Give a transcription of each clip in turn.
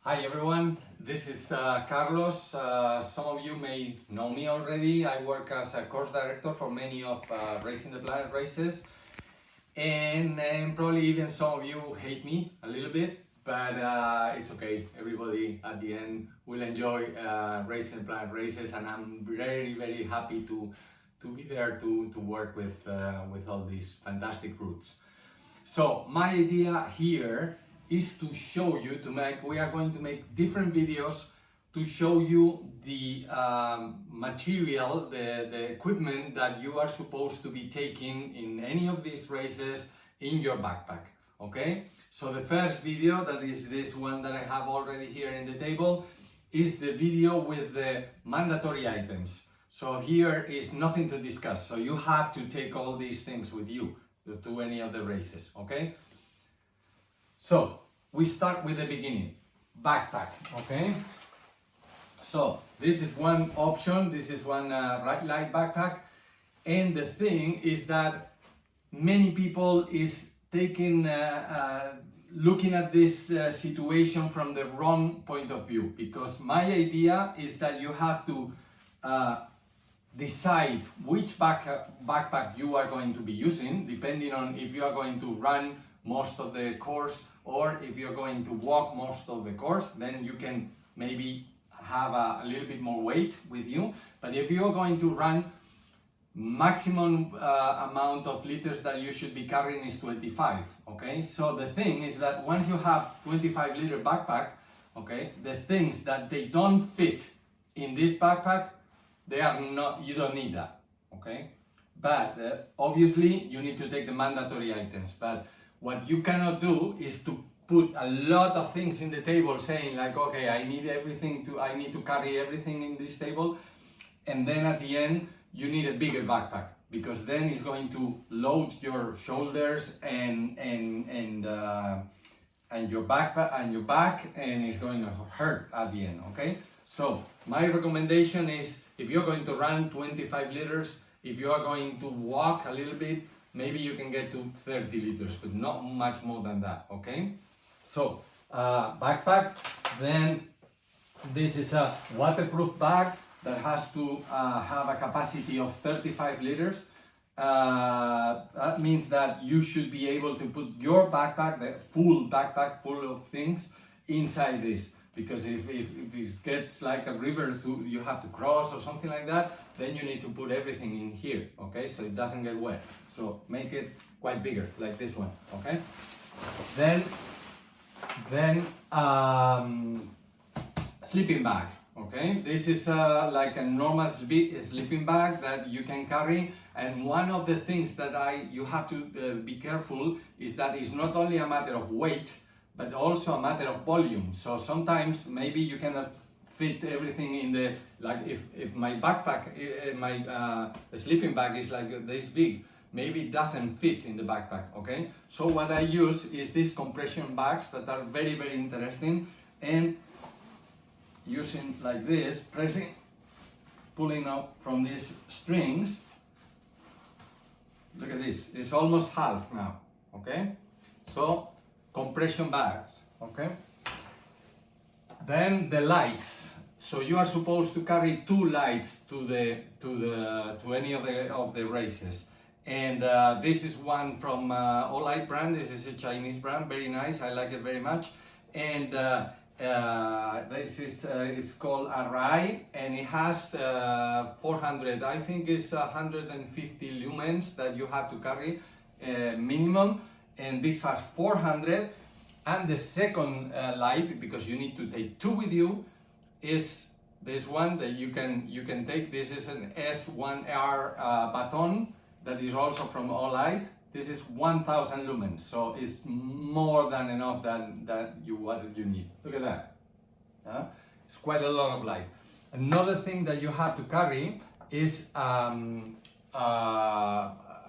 Hi everyone, this is Carlos. Some of you may know me already. I work as a course director for many of Racing the Planet races, and probably even some of you hate me a little bit, but it's okay. Everybody at the end will enjoy Racing the Planet races, and I'm very happy to be there to work with all these fantastic routes. So my idea here is to show you, we are going to make different videos to show you the material, the equipment that you are supposed to be taking in any of these races in your backpack, okay? So the first video, that is this one that I have already here in the table, is the video with the mandatory items. So here is nothing to discuss, so you have to take all these things with you to any of the races, okay? So we start with the beginning, backpack, okay? So this is one option, this is one light backpack, and the thing is that many people is taking, looking at this situation from the wrong point of view, because my idea is that you have to decide which backpack you are going to be using, depending on if you are going to run most of the course or if you're going to walk most of the course. Then you can maybe have a little bit more weight with you. But if you're going to run, maximum amount of liters that you should be carrying is 25, okay? So the thing is that once you have 25-liter backpack, okay, the things that they don't fit in this backpack, they are not, you don't need that, okay? But obviously you need to take the mandatory items. But what you cannot do is to put a lot of things in the table saying like, okay, I need to carry everything in this table, and then at the end you need a bigger backpack, because then it's going to load your shoulders and your backpack and your back, and it's going to hurt at the end, okay? So my recommendation is, if you're going to run 25 liters, if you are going to walk a little bit, maybe you can get to 30 liters, but not much more than that, okay? So backpack, then this is a waterproof bag that has to have a capacity of 35 liters. That means that you should be able to put your backpack, the full backpack full of things, inside this. Because if it gets like a river you have to cross or something like that, then you need to put everything in here, okay? So it doesn't get wet. So make it quite bigger, like this one, okay? Then sleeping bag, okay? This is like a normal sleeping bag that you can carry. And one of the things that you have to be careful is that it's not only a matter of weight, but also a matter of volume. So sometimes maybe you cannot fit everything in the, like if my backpack, my sleeping bag is like this big, maybe it doesn't fit in the backpack, okay? So what I use is these compression bags that are very interesting, and using like this, pressing, pulling out from these strings. Look at this, it's almost half now, okay? So compression bags, okay? Then the lights. So you are supposed to carry 2 lights to any of the races. And this is one from Olight brand. This is a Chinese brand, very nice. I like it very much. And this is it's called Arai, and it has 400. I think it's 150 lumens that you have to carry minimum. And this has 400, and the second light, because you need to take 2 with you, is this one that you can take. This is an S1R baton that is also from Olight. This is 1000 lumens, so it's more than enough that you need. Look at that. It's quite a lot of light. Another thing that you have to carry is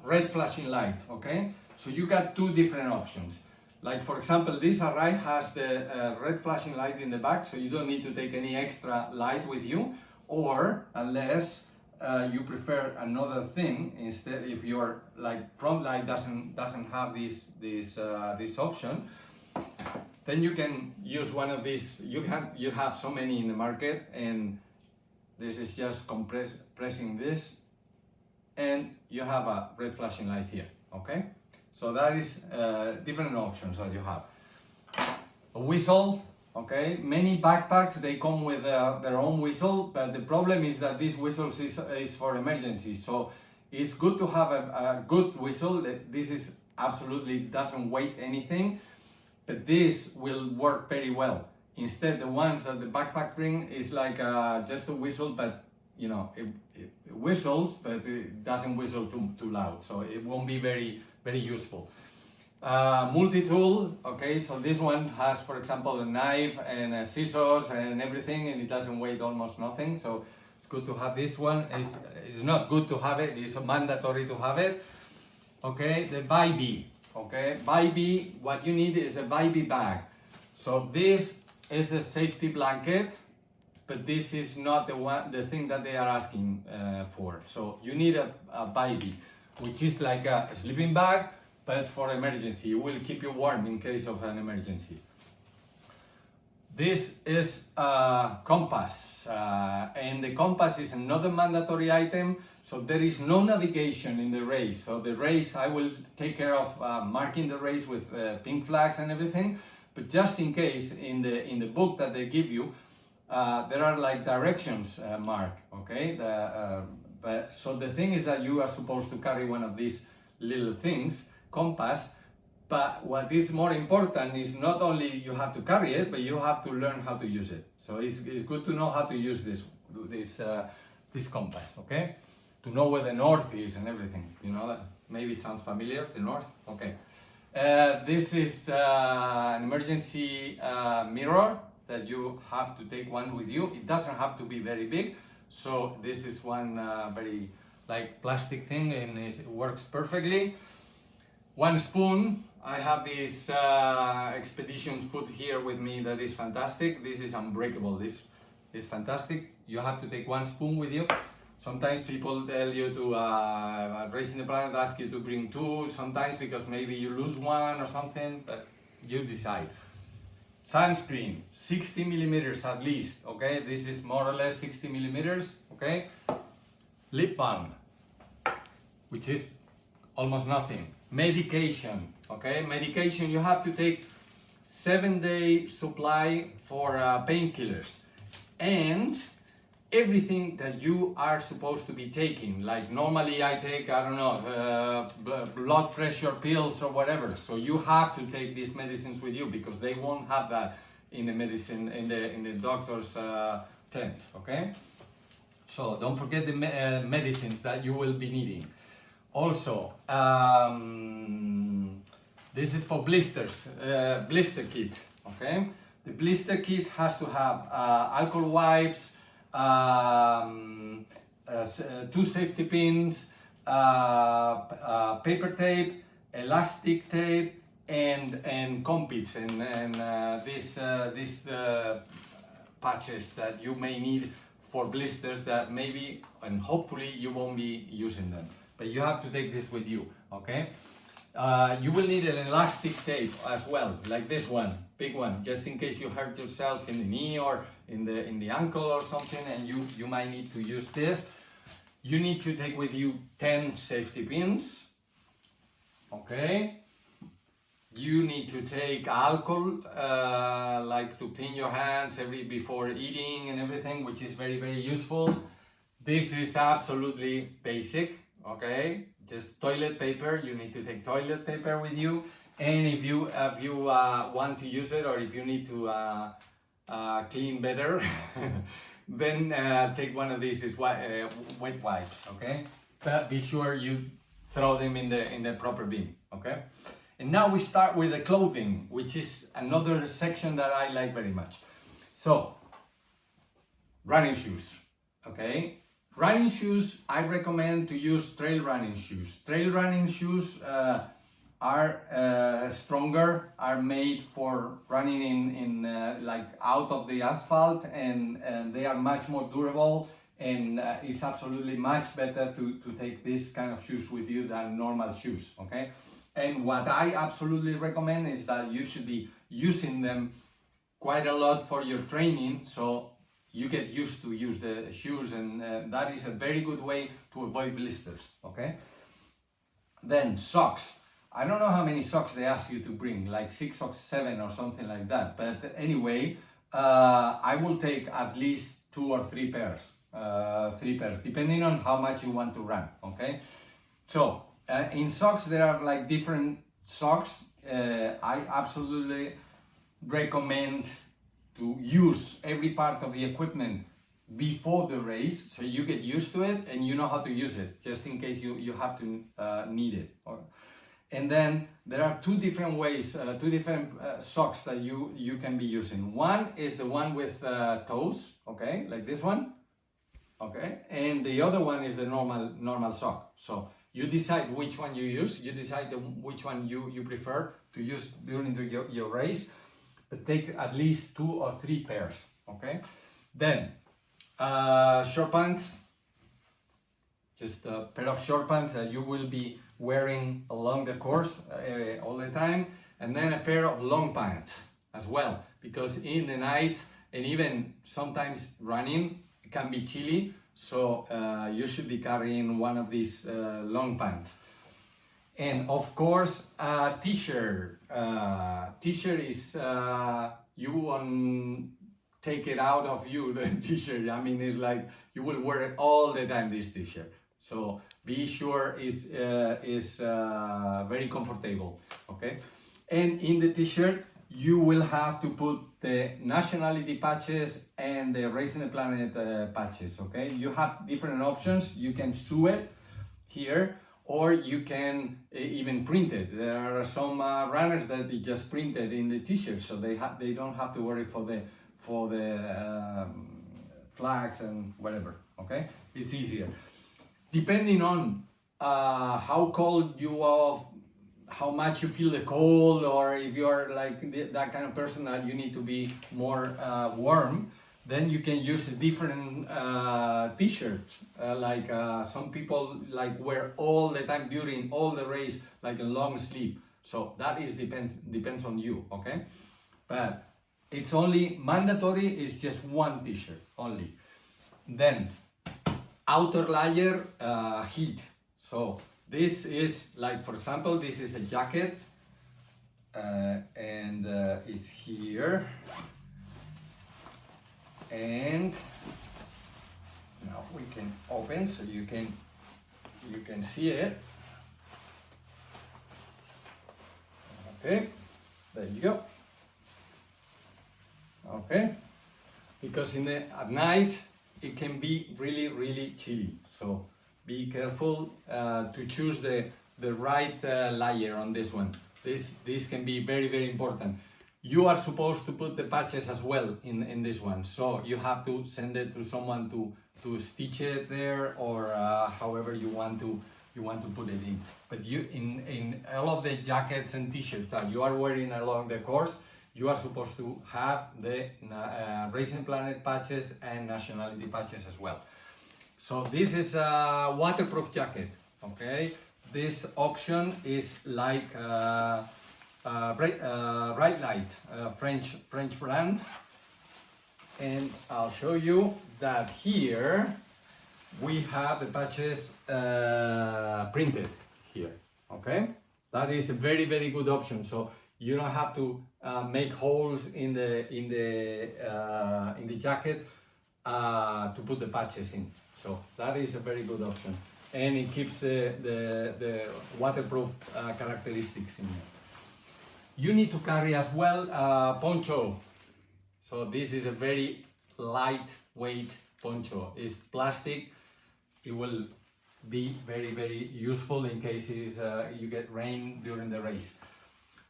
red flashing light, okay? So you got 2 different options. Like for example, this Arai has the red flashing light in the back, so you don't need to take any extra light with you, or unless you prefer another thing instead, if your like front light doesn't have this option, then you can use one of these. You have so many in the market, and this is just pressing this, and you have a red flashing light here. Okay, so that is different options that you have. A whistle. Okay, many backpacks, they come with their own whistle, but the problem is that this whistle is for emergency. So it's good to have a good whistle. This is absolutely doesn't weigh anything, but this will work very well. Instead, the ones that the backpack bring is like just a whistle, but you know, it whistles, but it doesn't whistle too loud. So it won't be very useful. Multi-tool, okay, so this one has, for example, a knife and scissors and everything, and it doesn't weigh almost nothing, so it's good to have this one. It's not good to have it, it's mandatory to have it. Okay, the Bybee, okay, Bybee, what you need is a Bybee bag. So this is a safety blanket, but this is not the thing that they are asking for. So you need a Bybee, which is like a sleeping bag, but for emergency. It will keep you warm in case of an emergency. This is a compass, and the compass is another mandatory item, so there is no navigation in the race. So the race, I will take care of marking the race with pink flags and everything, but just in case, in the book that they give you, there are like directions marked, okay? So the thing is that you are supposed to carry one of these little things, compass, but what is more important is not only you have to carry it, but you have to learn how to use it. So it's good to know how to use this compass, okay? To know where the north is and everything. You know that? Maybe it sounds familiar, the north? Okay. This is an emergency mirror that you have to take one with you. It doesn't have to be very big. So this is one very like plastic thing, and it works perfectly. One spoon. I have this expedition food here with me that is fantastic. This is unbreakable. This is fantastic. You have to take one spoon with you. Sometimes people tell you to Racing the Planet ask you to bring two. Sometimes because maybe you lose one or something, but you decide. Sunscreen, 60 millimeters at least. Okay, this is more or less 60 millimeters. Okay, lip balm, which is almost nothing. Medication, okay, medication, you have to take 7-day supply for painkillers and everything that you are supposed to be taking. Like normally I take, I don't know, blood pressure pills or whatever. So you have to take these medicines with you because they won't have that in the medicine, in the doctor's tent, okay? So don't forget the medicines that you will be needing. Also, this is for blisters, blister kit, okay? The blister kit has to have alcohol wipes, 2 safety pins, paper tape, elastic tape, and competes, and these patches that you may need for blisters that maybe and hopefully you won't be using them. But you have to take this with you, okay? You will need an elastic tape as well, like this one, big one, just in case you hurt yourself in the knee or in the ankle or something, and you might need to use this. You need to take with you 10 safety pins, okay? You need to take alcohol, like to clean your hands before eating and everything, which is very, very useful. This is absolutely basic. Okay, just toilet paper. You need to take toilet paper with you, and if you want to use it, or if you need to clean better, then take one of these wet wipes. Okay, but be sure you throw them in the proper bin. Okay, and now we start with the clothing, which is another section that I like very much. So, running shoes. Okay. Running shoes, I recommend to use trail running shoes. Trail running shoes are stronger, are made for running in like out of the asphalt, and they are much more durable, and it's absolutely much better to take this kind of shoes with you than normal shoes, okay? And what I absolutely recommend is that you should be using them quite a lot for your training, so you get used to use the shoes, and that is a very good way to avoid blisters, okay? Then socks. I don't know how many socks they ask you to bring, like 6 or 7 or something like that. But anyway, I will take at least 2 or 3 pairs, 3 pairs, depending on how much you want to run, okay? So in socks, there are like different socks. I absolutely recommend to use every part of the equipment before the race, so you get used to it and you know how to use it, just in case you have to need it. And then there are 2 different ways, 2 different socks that you can be using. One is the one with toes, okay, like this one, okay, and the other one is the normal sock. So you decide which one you use, you decide which one you prefer to use during your race, but take at least 2 or 3 pairs, okay? Then short pants, just a pair of short pants that you will be wearing along the course all the time, and then a pair of long pants as well, because in the night and even sometimes running it can be chilly, so you should be carrying one of these long pants. And of course, a t-shirt. T-shirt is, you won't take it out of you, the t-shirt. I mean, it's like you will wear it all the time, this t-shirt. So be sure is very comfortable, okay? And in the t-shirt, you will have to put the nationality patches and the Racing the Planet patches, okay? You have different options. You can sew it here, or you can even print it. There are some runners that they just print it in the t-shirt, so they don't have to worry for the flags and whatever, okay? It's easier. Depending on how cold you are, how much you feel the cold, or if you are like that kind of person that you need to be more warm, then you can use different t-shirts. Like some people like wear all the time during all the race, like a long sleeve. So that is depends on you, okay? But it's only mandatory is just one t-shirt only. Then outer layer heat. So this is like, for example, this is a jacket, and it's here. And now we can open so you can see it. Okay, there you go. Okay, because at night it can be really chilly, so be careful to choose the right layer on this one. This can be very important. You are supposed to put the patches as well in this one, so you have to send it to someone to stitch it there, or however you want to put it in. But you in all of the jackets and t-shirts that you are wearing along the course, you are supposed to have the Racing Planet patches and nationality patches as well. So this is a waterproof jacket, okay? This option is like Bright Light, French brand, and I'll show you that here we have the patches printed here, okay? That is a very good option, so you don't have to make holes in the jacket to put the patches in. So that is a very good option, and it keeps the waterproof characteristics in there. You need to carry as well a poncho. So this is a very lightweight poncho. It's plastic. It will be very useful in cases you get rain during the race.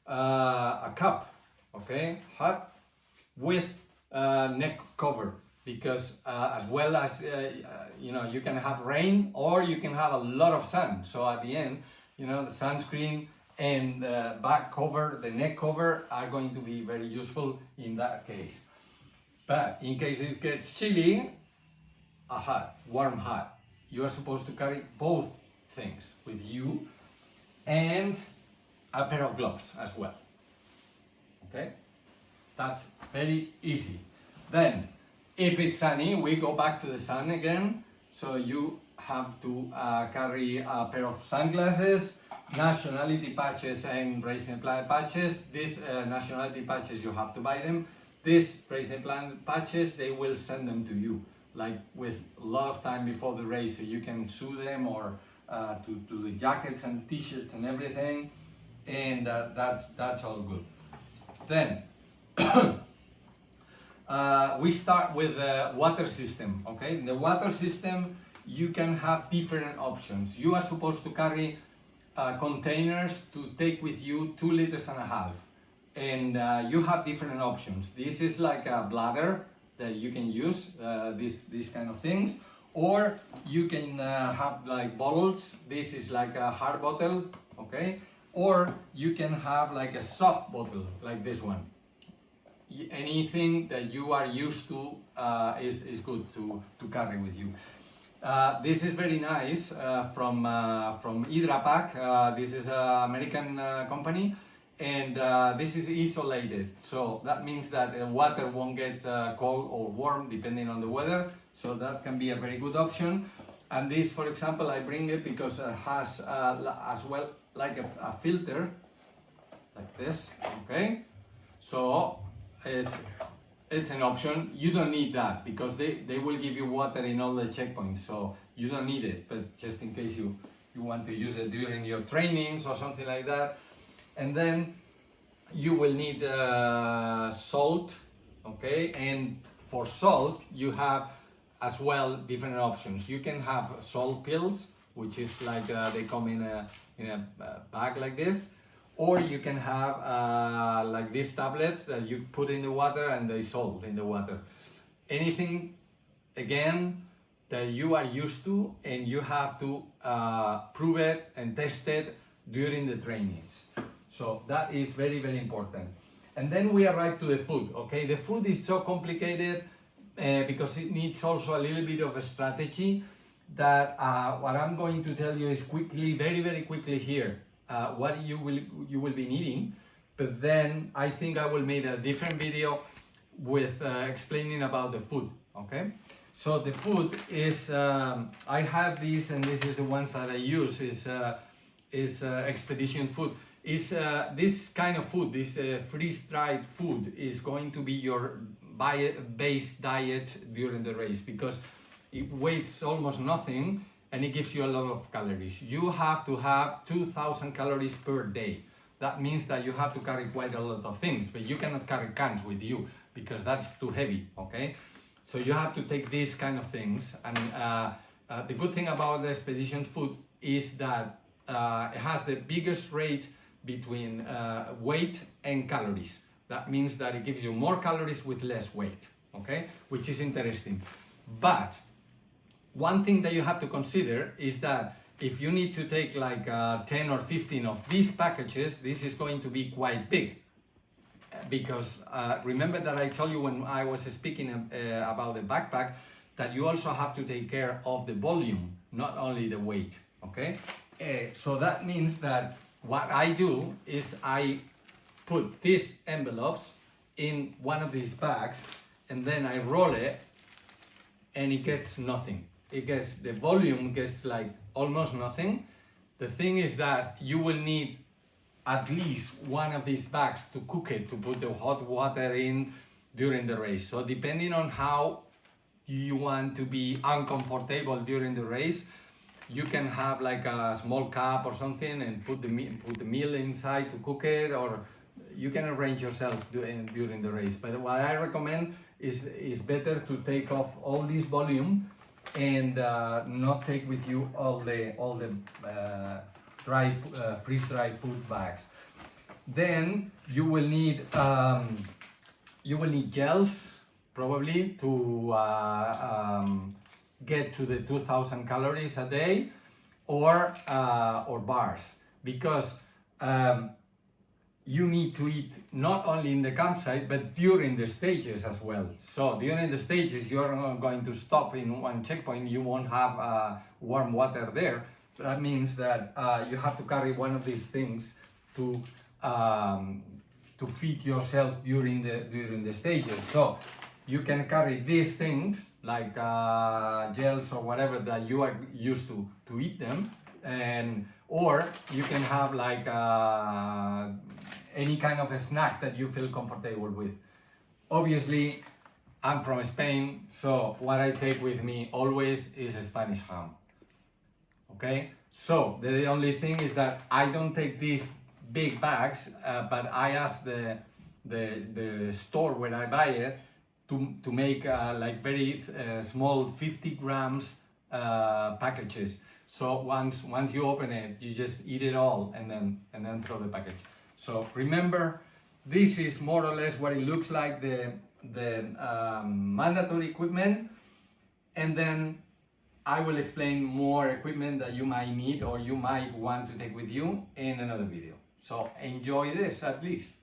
A cap, okay, hat with neck cover, because as well as you can have rain or you can have a lot of sun. So at the end, the sunscreen and the back cover, the neck cover, are going to be very useful in that case. But in case it gets chilly, a hat, warm hat. You are supposed to carry both things with you, and a pair of gloves as well. Okay, that's very easy. Then, if it's sunny, we go back to the sun again. So you have to carry a pair of sunglasses, nationality patches and Racing Planet patches. These nationality patches, you have to buy them. These Racing Planet patches, they will send them to you, like with a lot of time before the race, so you can sew them or to the jackets and t-shirts and everything, and that's all good. Then we start with the water system. Okay, in the water system you can have different options. You are supposed to carry containers to take with you 2.5 liters, and you have different options. This is like a bladder that you can use, these kind of things, or you can have like bottles. This is like a hard bottle, okay, or you can have like a soft bottle like this one. Anything that you are used to is good to carry with you. This is very nice from Hydrapack. This is an American company, and this is isolated, so that means that the water won't get cold or warm depending on the weather, so that can be a very good option. And this, for example, I bring it because it has as well like a filter like this. Okay, so it's an option. You don't need that because they will give you water in all the checkpoints, so you don't need it, but just in case you want to use it during your trainings or something like that. And then you will need salt, okay, and for salt you have as well different options. You can have salt pills, which is like they come in a bag like this, or you can have like these tablets that you put in the water and they dissolve in the water. Anything, again, that you are used to, and you have to prove it and test it during the trainings. So that is very, very important. And then we arrive to the food, okay? The food is so complicated because it needs also a little bit of a strategy that what I'm going to tell you is quickly, very, very quickly here, what you will be needing. But then I think I will make a different video with explaining about the food, okay? So the food is, I have these, and this is the ones that I use, is expedition food. Is this kind of food, this freeze-dried food, is going to be your base diet during the race, because it weighs almost nothing and it gives you a lot of calories. You have to have 2,000 calories per day. That means that you have to carry quite a lot of things, but you cannot carry cans with you because that's too heavy, okay? So you have to take these kind of things, and the good thing about the expedition food is that it has the biggest rate between weight and calories. That means that it gives you more calories with less weight, okay? Which is interesting. But one thing that you have to consider is that if you need to take like 10 or 15 of these packages, this is going to be quite big. Because remember that I told you when I was speaking about the backpack that you also have to take care of the volume, not only the weight, okay? So that means that what I do is I put these envelopes in one of these bags, and then I roll it, and it gets nothing. The volume gets like almost nothing. The thing is that you will need at least one of these bags to cook it, to put the hot water in during the race. So depending on how you want to be uncomfortable during the race, you can have like a small cup or something and put the meal inside to cook it, or you can arrange yourself during the race. But what I recommend is better to take off all this volume and not take with you all the freeze-dried food bags. Then you will need gels probably to get to the 2,000 calories a day, or bars, because you need to eat not only in the campsite but during the stages as well. So during the stages you are not going to stop in one checkpoint, you won't have warm water there. So that means that you have to carry one of these things to um, to feed yourself during the stages. So you can carry these things like gels or whatever that you are used to eat them, and or you can have like any kind of a snack that you feel comfortable with. Obviously, I'm from Spain, so what I take with me always is Spanish ham. Okay, so the only thing is that I don't take these big bags, but I ask the store where I buy it to make like very small 50 grams packages. So once you open it, you just eat it all and then throw the package. So remember, this is more or less what it looks like, the mandatory equipment, and then I will explain more equipment that you might need or you might want to take with you in another video. So enjoy this at least.